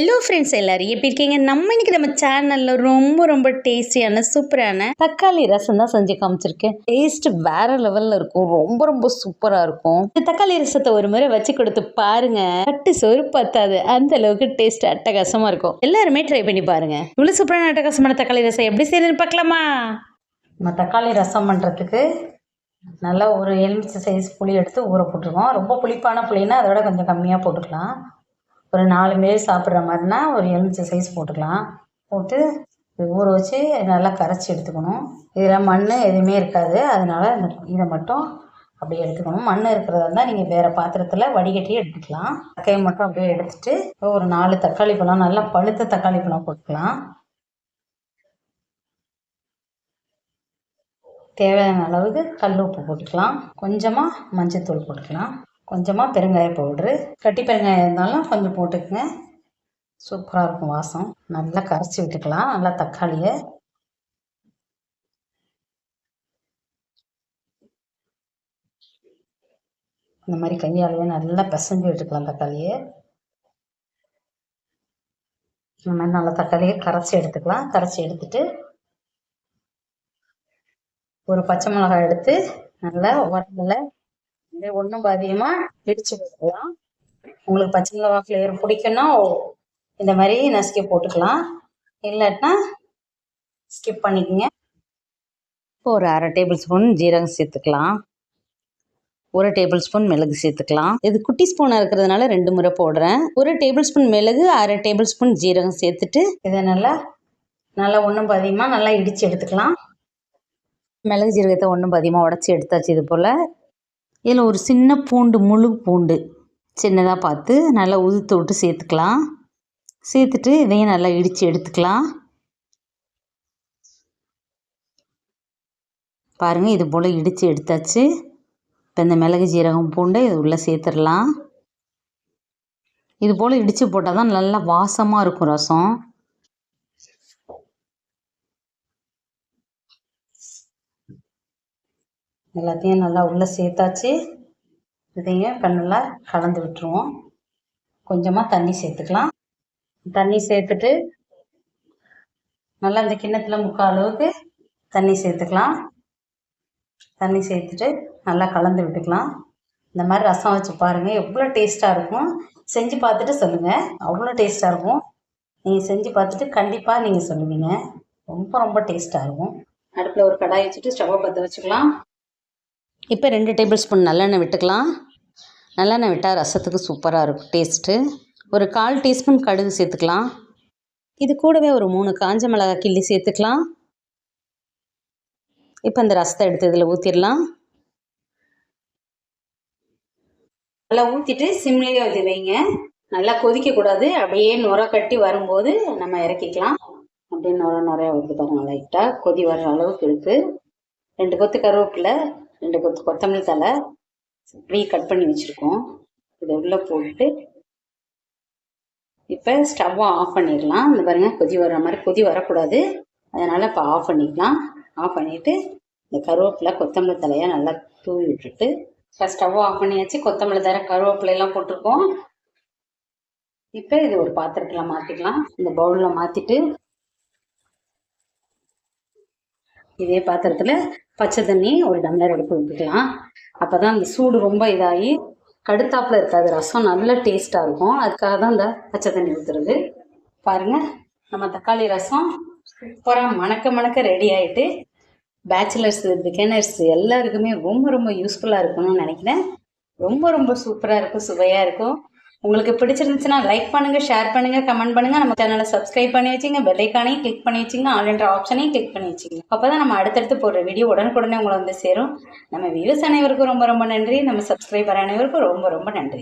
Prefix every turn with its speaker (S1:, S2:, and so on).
S1: Hello friends, எல்லாரும் எப்படி இருக்கீங்க? நம்ம சேனல்ல ரொம்ப டேஸ்டியான சூப்பரான தக்காளி ரசம் தான் செஞ்சு காமிச்சிருக்கேன். டேஸ்ட் வேற லெவல்ல இருக்கும். ரொம்ப சூப்பரா இருக்கும். இந்த தக்காளி ரசத்தை ஒரு முறை வச்சு கொடுத்து பாருங்க, கட்டு சோறு பத்தாது, அந்த அளவுக்கு டேஸ்ட் அட்டகாசமா இருக்கும். எல்லாருமே ட்ரை பண்ணி பாருங்க. இவ்வளவு சூப்பரான அட்டகாசமான தக்காளி ரசம் எப்படி செய்யறதுன்னு பார்க்கலாமா? நம்ம தக்காளி ரசம் பண்றதுக்கு நல்லா ஒரு எலுமிச்சை சைஸ் புளி எடுத்து ஊற போட்டுருக்கோம். ரொம்ப புளிப்பான புளின்னா அதோட கொஞ்சம் கம்மியாக போட்டுக்கலாம். ஒரு 4 பேர் சாப்பிட்ற மாதிரினா ஒரு எலுமிச்சை சைஸ் போட்டுக்கலாம். போட்டு ஊற வச்சு நல்லா கரைச்சி எடுத்துக்கணும். இதில் மண் எதுவுமே இருக்காது, அதனால் இதை மட்டும் அப்படியே எடுத்துக்கணும். மண் இருக்கிறதா இருந்தால் நீங்கள் வேறு பாத்திரத்தில் வடிகட்டி எடுத்துக்கலாம். தக்காளி மட்டும் அப்படியே எடுத்துகிட்டு ஒரு 4 தக்காளி பழம், நல்லா பழுத்த தக்காளி பழம் போட்டுக்கலாம். தேவையான அளவுக்கு கல் உப்பு போட்டுக்கலாம். கொஞ்சமாக மஞ்சத்தூள் போட்டுக்கலாம். கொஞ்சமாக பெருங்காய பவுட்ரு, கட்டி பெருங்காயம் இருந்தாலும் கொஞ்சம் போட்டுக்கங்க, சூப்பராக இருக்கும் வாசம். நல்லா கரைச்சி விட்டுக்கலாம். நல்லா தக்காளியை இந்த மாதிரி கையாலேயே நல்லா பிசைஞ்சு விட்டுக்கலாம். தக்காளியை இந்த மாதிரி நல்லா தக்காளியை கரைச்சி எடுத்துக்கலாம். கரைச்சி எடுத்துட்டு ஒரு பச்சை மிளகாய் எடுத்து நல்லா உரத்துல ஒன்றும் பாதியமாக இடிச்சு போட்டுக்கலாம். உங்களுக்கு பச்சை மிளகா ஃப்ளேவர் பிடிக்குன்னா இந்த மாதிரி நசுக்கி போட்டுக்கலாம், இல்லாட்டினா ஸ்கிப் பண்ணிக்கோங்க. இப்போ ஒரு 1/2 டேபிள் ஸ்பூன் ஜீரகம் சேர்த்துக்கலாம். 1 டேபிள் ஸ்பூன் மிளகு சேர்த்துக்கலாம். இது குட்டி ஸ்பூனாக இருக்கிறதுனால 2 முறை போடுறேன். 1 டேபிள் ஸ்பூன் மிளகு, 1/2 டேபிள் ஸ்பூன் ஜீரகம் சேர்த்துட்டு இதை நல்லா ஒன்றும் பாதியமாக நல்லா இடித்து எடுத்துக்கலாம். மிளகு ஜீரகத்தை ஒன்றும் பாதியமாக உடச்சி எடுத்தாச்சு. இது போல் இதில் ஒரு சின்ன பூண்டு, முழு பூண்டு சின்னதாக பார்த்து நல்லா உதுத்து விட்டு சேர்த்துக்கலாம். சேர்த்துட்டு இதையும் நல்லா இடித்து எடுத்துக்கலாம். பாருங்கள், இது போல் இடித்து எடுத்தாச்சு. இப்போ இந்த மிளகு ஜீரகம் பூண்டை இது உள்ளே சேர்த்துடலாம். இது போல் இடித்து போட்டால் தான் நல்லா வாசமாக இருக்கும் ரசம். எல்லாத்தையும் நல்லா உள்ளே சேர்த்தாச்சு. இதையும் இப்போ நல்லா கலந்து விட்டுருவோம். கொஞ்சமாக தண்ணி சேர்த்துக்கலாம். தண்ணி சேர்த்துட்டு நல்லா இந்த கிண்ணத்தில் முக்கால் அளவுக்கு தண்ணி சேர்த்துக்கலாம். தண்ணி சேர்த்துட்டு நல்லா கலந்து விட்டுக்கலாம். இந்த மாதிரி ரசம் வச்சு பாருங்கள், எவ்வளோ டேஸ்ட்டாக இருக்கும். செஞ்சு பார்த்துட்டு சொல்லுங்கள், அவ்வளோ டேஸ்ட்டாக இருக்கும். நீங்கள் செஞ்சு பார்த்துட்டு கண்டிப்பாக நீங்கள் சொல்லுவீங்க. ரொம்ப டேஸ்ட்டாக இருக்கும். அடுப்பில் ஒரு கடாய் வச்சுட்டு ஸ்டவ்வை பற்ற வச்சுக்கலாம். இப்போ 2 டேபிள் ஸ்பூன் நல்லெண்ணெய் விட்டுக்கலாம். நல்லெண்ணெய் விட்டால் ரசத்துக்கு சூப்பராக இருக்கும் டேஸ்ட்டு. ஒரு 1/4 டீஸ்பூன் கடுகு சேர்த்துக்கலாம். இது கூடவே ஒரு 3 காஞ்ச மிளகாய் கிள்ளி சேர்த்துக்கலாம். இப்போ இந்த ரசத்தை எடுத்து இதில் ஊற்றிடலாம். நல்லா ஊற்றிட்டு சிம்லேயே ஊற்றி வைங்க. நல்லா கொதிக்கக்கூடாது. அப்படியே நுரை கட்டி வரும்போது நம்ம இறக்கிக்கலாம். அப்படியே நுரையா ஊற்றி பாருங்கள். லைட்டாக கொதி வர அளவுக்கு இருக்குது. 2 கொத்து கருவேப்பிலை, 2 கொத்து கொத்தமல்லி தழை இப்படி கட் பண்ணி வச்சுருக்கோம். இதை உள்ளே போட்டு இப்போ ஸ்டவ்வை ஆஃப் பண்ணிடலாம். இந்த பாருங்கள், கொதி வர்ற மாதிரி, கொதி வரக்கூடாது, அதனால் இப்போ ஆஃப் பண்ணிக்கலாம். ஆஃப் பண்ணிவிட்டு இந்த கருவேப்பிலை கொத்தமல்லி தலையை நல்லா தூவி விட்டுட்டு இப்போ ஸ்டவ்வை ஆஃப் பண்ணியாச்சு. கொத்தமல்லி தழை கருவேப்பிலையெல்லாம் போட்டிருக்கோம். இப்போ இது ஒரு பாத்திரத்தில் மாற்றிக்கலாம். இந்த பவுலில் மாற்றிட்டு இதே பாத்திரத்தில் பச்சை தண்ணி ஒரு டம்ளர் எடுத்து ஊற்றிக்கலாம். அப்போ தான் அந்த சூடு ரொம்ப இதாகி கடுத்தாப்பில் இருக்காது, ரசம் நல்ல டேஸ்ட்டாக இருக்கும். அதுக்காக தான் இந்த பச்சை தண்ணி ஊற்றுறது. பாருங்கள், நம்ம தக்காளி ரசம் சூப்பராக மணக்க ரெடி ஆகிட்டு பேச்சுலர்ஸ், பிகினர்ஸ் எல்லாருக்குமே ரொம்ப யூஸ்ஃபுல்லாக இருக்கணும்னு நினைக்கிறேன். ரொம்ப சூப்பராக இருக்கும், சுவையாக இருக்கும். உங்களுக்கு பிடிச்சிருந்துச்சுன்னா லைக் பண்ணுங்கள், ஷேர் பண்ணுங்கள், கமெண்ட் பண்ணுங்கள். நம்ம சேனலை சப்ஸ்கிரைப் பண்ணி வச்சுங்க. பெல் ஐக்கானையும் கிளிக் பண்ணி வச்சிங்கன்னா ஆல் என்ற ஆப்ஷனையும் கிளிக் பண்ணி வச்சுங்க. அப்போ தான் நம்ம அடுத்தடுத்து போடுற வீடியோ உடனுக்குடனே உங்களை வந்து சேரும். நம்ம வியூஸ் அனைவருக்கும் ரொம்ப நன்றி. நம்ம சப்ஸ்கிரைபர் அனைவருக்கும் ரொம்ப நன்றி.